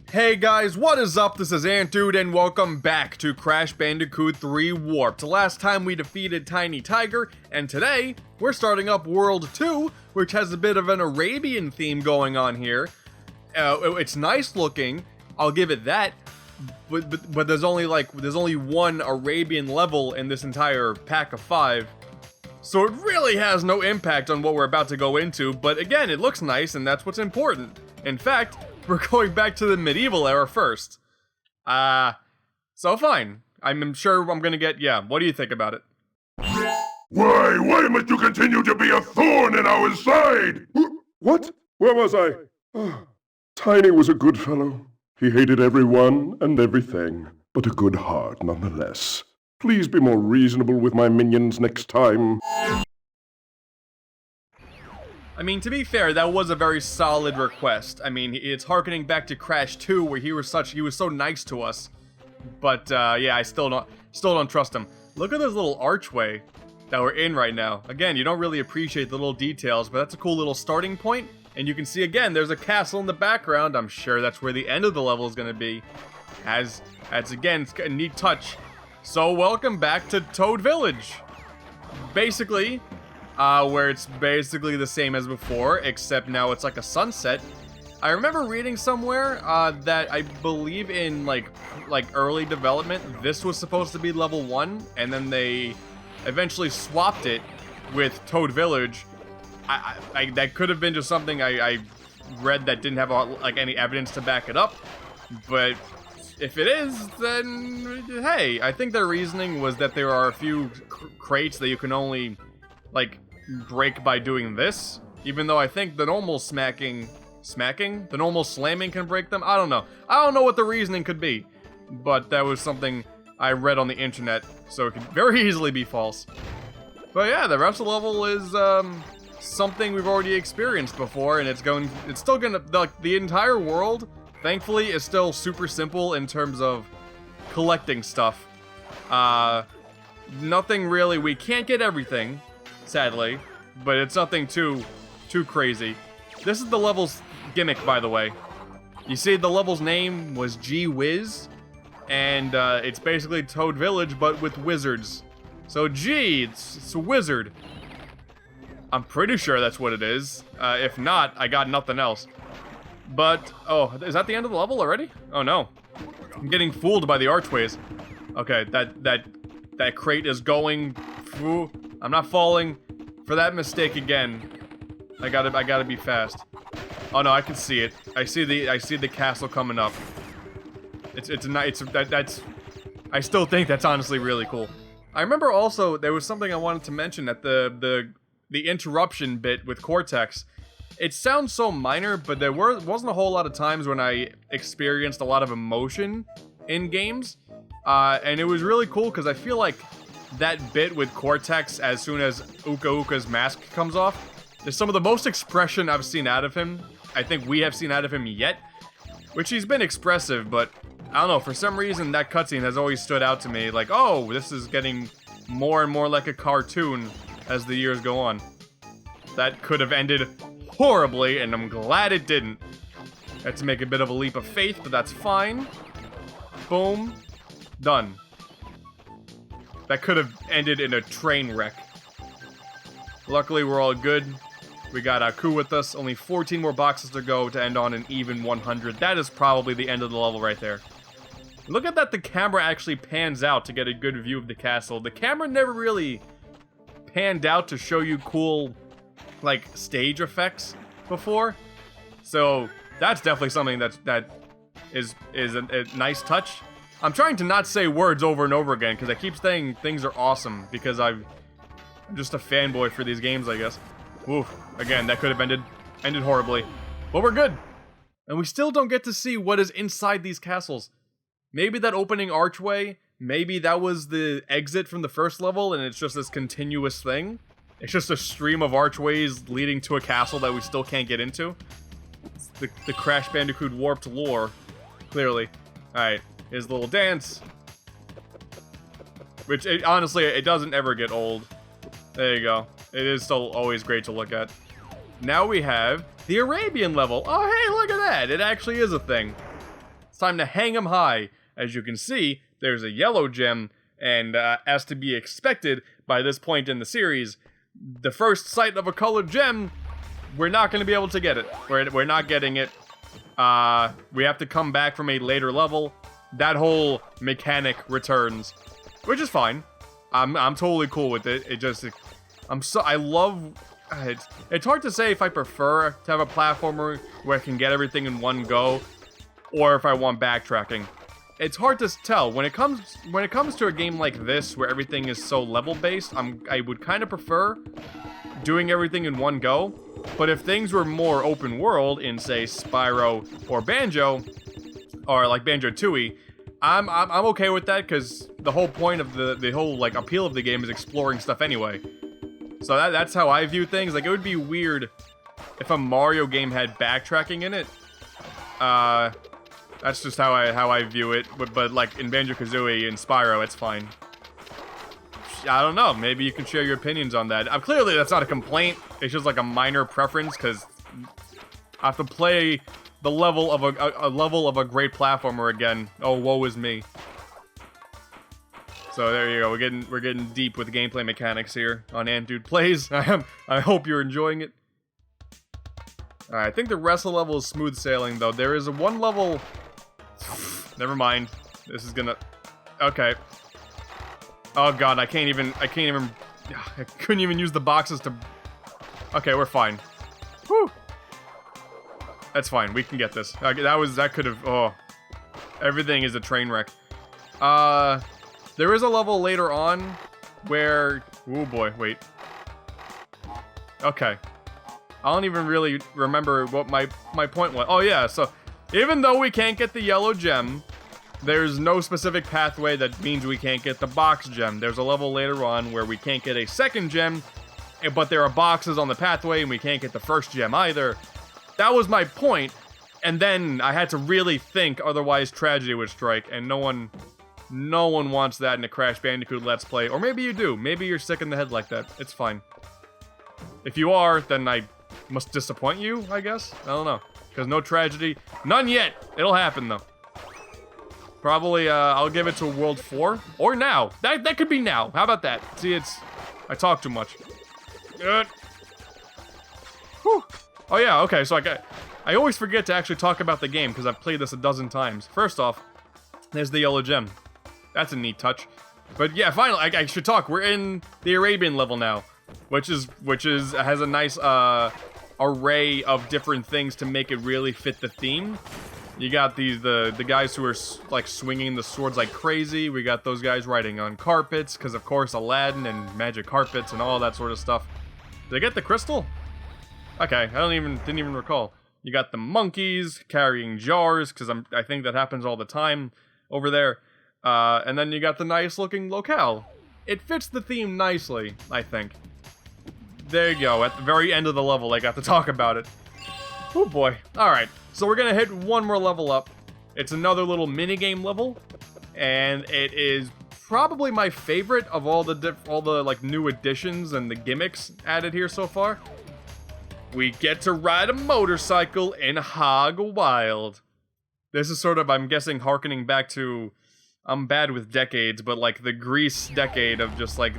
Hey guys, what is up? This is AntDude and welcome back to Crash Bandicoot 3 Warped. Last time we defeated Tiny Tiger, and today we're starting up World 2, which has a bit of an Arabian theme going on here. It's nice looking, I'll give it that, but there's only one Arabian level in this entire pack of 5. So it really has no impact on what we're about to go into, but again, it looks nice and that's what's important. In fact, we're going back to the medieval era first. So fine. I'm sure I'm gonna get, what do you think about it? Why must you continue to be a thorn in our side? What? Where was I? Tiny was a good fellow. He hated everyone and everything, but a good heart nonetheless. Please be more reasonable with my minions next time. I mean, to be fair, that was a very solid request. I mean, it's harkening back to Crash 2, where he was so nice to us. But yeah, I still don't trust him. Look at this little archway that we're in right now. Again, you don't really appreciate the little details, but that's a cool little starting point. And you can see again, there's a castle in the background. I'm sure that's where the end of the level is going to be. That's again, it's a neat touch. So welcome back to Toad Village. Basically, where it's basically the same as before, except now it's like a sunset. I remember reading somewhere that I believe in like early development, this was supposed to be level 1, and then they eventually swapped it with Toad Village. That could have been just something I read that didn't have any evidence to back it up, but if it is, then hey, I think their reasoning was that there are a few crates that you can only break by doing this, even though I think the normal the normal slamming can break them. I don't know what the reasoning could be, but that was something I read on the internet, so it could very easily be false. But yeah, the rest of the level is something we've already experienced before, and it's still gonna, the entire world, thankfully, is still super simple in terms of collecting stuff. Nothing really, we can't get everything, sadly, but it's nothing too crazy. This is the level's gimmick, by the way. You see, the level's name was Gee Whiz, and it's basically Toad Village, but with wizards. So gee, it's a wizard. I'm pretty sure that's what it is. If not, I got nothing else. But, oh, is that the end of the level already? Oh no. I'm getting fooled by the archways. Okay, that crate is going through. I'm not falling for that mistake again. I gotta be fast. Oh no, I can see it. I see the castle coming up. I still think that's honestly really cool. I remember also there was something I wanted to mention at the interruption bit with Cortex. It sounds so minor, but there wasn't a whole lot of times when I experienced a lot of emotion in games, and it was really cool because I feel like that bit with Cortex, as soon as Uka Uka's mask comes off, is some of the most expression I've seen out of him. I think we have seen out of him yet, which he's been expressive, but I don't know, for some reason that cutscene has always stood out to me, like, oh, this is getting more and more like a cartoon as the years go on. That could have ended horribly, and I'm glad it didn't. Had to make a bit of a leap of faith, but that's fine. Boom. Done. That could have ended in a train wreck. Luckily, we're all good. We got Aku with us. Only 14 more boxes to go to end on an even 100. That is probably the end of the level right there. Look at that, the camera actually pans out to get a good view of the castle. The camera never really panned out to show you cool, stage effects before. So, that's definitely something that is a nice touch. I'm trying to not say words over and over again, because I keep saying things are awesome, because I'm just a fanboy for these games, I guess. Oof. Again, that could have ended horribly. But we're good. And we still don't get to see what is inside these castles. Maybe that opening archway, maybe that was the exit from the first level, and it's just this continuous thing. It's just a stream of archways leading to a castle that we still can't get into. It's the Crash Bandicoot warped lore, clearly. Alright, here's a little dance. Which, honestly, it doesn't ever get old. There you go. It is still always great to look at. Now we have the Arabian level. Oh, hey, look at that. It actually is a thing. It's time to hang 'em high. As you can see, there's a yellow gem, and as to be expected by this point in the series, the first sight of a colored gem, we're not going to be able to get it. We're not getting it. We have to come back from a later level. That whole mechanic returns, which is fine. I'm totally cool with it. I love. It's hard to say if I prefer to have a platformer where I can get everything in one go, or if I want backtracking. It's hard to tell. When it comes to a game like this, where everything is so level-based, I would kind of prefer doing everything in one go. But if things were more open world in, say, Spyro or Banjo, or like Banjo-Tooie, I'm okay with that, because the whole point of the whole like appeal of the game is exploring stuff anyway. So that's how I view things. Like, it would be weird if a Mario game had backtracking in it. That's just how I view it. But like in Banjo-Kazooie and Spyro, it's fine. I don't know. Maybe you can share your opinions on that. Clearly, that's not a complaint. It's just like a minor preference, because I have to play the level of a level of a great platformer again. Oh, woe is me. So there you go. We're getting deep with gameplay mechanics here on AntDude Plays. I hope you're enjoying it. Alright, I think the rest of the level is smooth sailing, though. There is one level. Never mind. This is gonna. Okay. Oh god, I couldn't even use the boxes to. Okay, we're fine. Whew. That's fine. We can get this. That could have. Oh, everything is a train wreck. There is a level later on where. Oh boy, wait. Okay. I don't even really remember what my point was. Oh yeah, so even though we can't get the yellow gem, there's no specific pathway that means we can't get the box gem. There's a level later on where we can't get a second gem, but there are boxes on the pathway and we can't get the first gem either. That was my point, and then I had to really think, otherwise tragedy would strike, and no one wants that in a Crash Bandicoot Let's Play. Or maybe you do. Maybe you're sick in the head like that. It's fine. If you are, then I must disappoint you, I guess? I don't know. Because no tragedy. None yet! It'll happen, though. Probably, I'll give it to World 4. Or now. That could be now. How about that? See, I talk too much. Good. Whew. Oh yeah, okay, so I always forget to actually talk about the game, because I've played this a dozen times. First off, there's the yellow gem. That's a neat touch. But yeah, finally, I should talk. We're in the Arabian level now, which has a nice array of different things to make it really fit the theme. You got the guys who are like swinging the swords like crazy. We got those guys riding on carpets, because of course Aladdin and magic carpets and all that sort of stuff. Did I get the crystal? Okay, I didn't even recall. You got the monkeys carrying jars, because I think that happens all the time over there. And then you got the nice looking locale. It fits the theme nicely, I think. There you go, at the very end of the level I got to talk about it. Oh boy. Alright, so we're gonna hit one more level up. It's another little minigame level, and it is probably my favorite of all the like new additions and the gimmicks added here so far. We get to ride a motorcycle in Hog Wild. This is sort of, I'm guessing, harkening back to, I'm bad with decades, but like the Grease decade of just like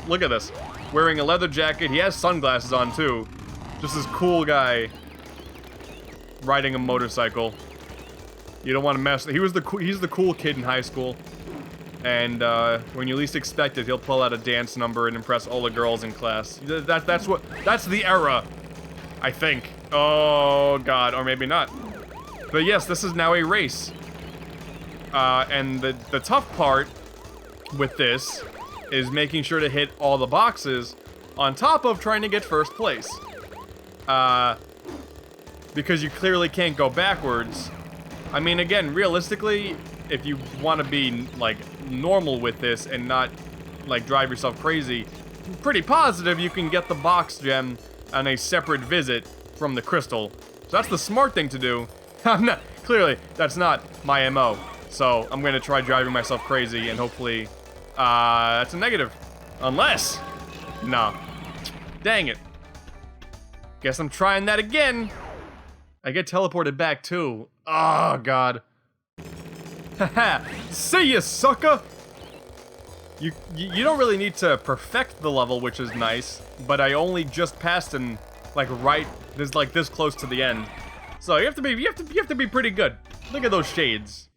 look at this. Wearing a leather jacket, he has sunglasses on too. Just this cool guy riding a motorcycle. You don't want to mess. He's the cool kid in high school. And when you least expect it, he'll pull out a dance number and impress all the girls in class. That's the era, I think. Oh god, or maybe not. But yes, this is now a race. And the tough part with this is making sure to hit all the boxes on top of trying to get first place. Because you clearly can't go backwards. I mean, again, realistically, if you want to be, like, normal with this and not, like, drive yourself crazy, I'm pretty positive you can get the box gem on a separate visit from the crystal. So that's the smart thing to do. Clearly, that's not my MO. So I'm going to try driving myself crazy, and hopefully, that's a negative. Unless, nah. Dang it. Guess I'm trying that again. I get teleported back, too. Oh, God. Haha, see ya, sucker! You don't really need to perfect the level, which is nice, but I only just passed and like this close to the end. So you have to be pretty good. Look at those shades.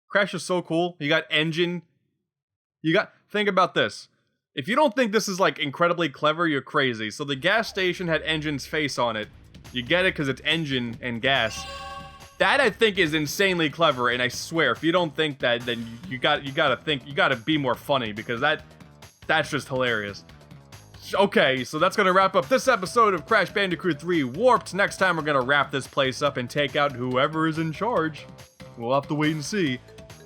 Crash is so cool. You got engine. Think about this. If you don't think this is like incredibly clever, you're crazy. So the gas station had engine's face on it. You get it because it's engine and gas. That I think is insanely clever, and I swear, if you don't think that, then you gotta be more funny, because that's just hilarious. Okay, so that's gonna wrap up this episode of Crash Bandicoot 3 Warped. Next time we're gonna wrap this place up and take out whoever is in charge. We'll have to wait and see.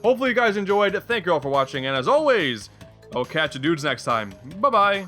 Hopefully you guys enjoyed. Thank you all for watching, and as always, I'll catch you dudes next time. Bye-bye.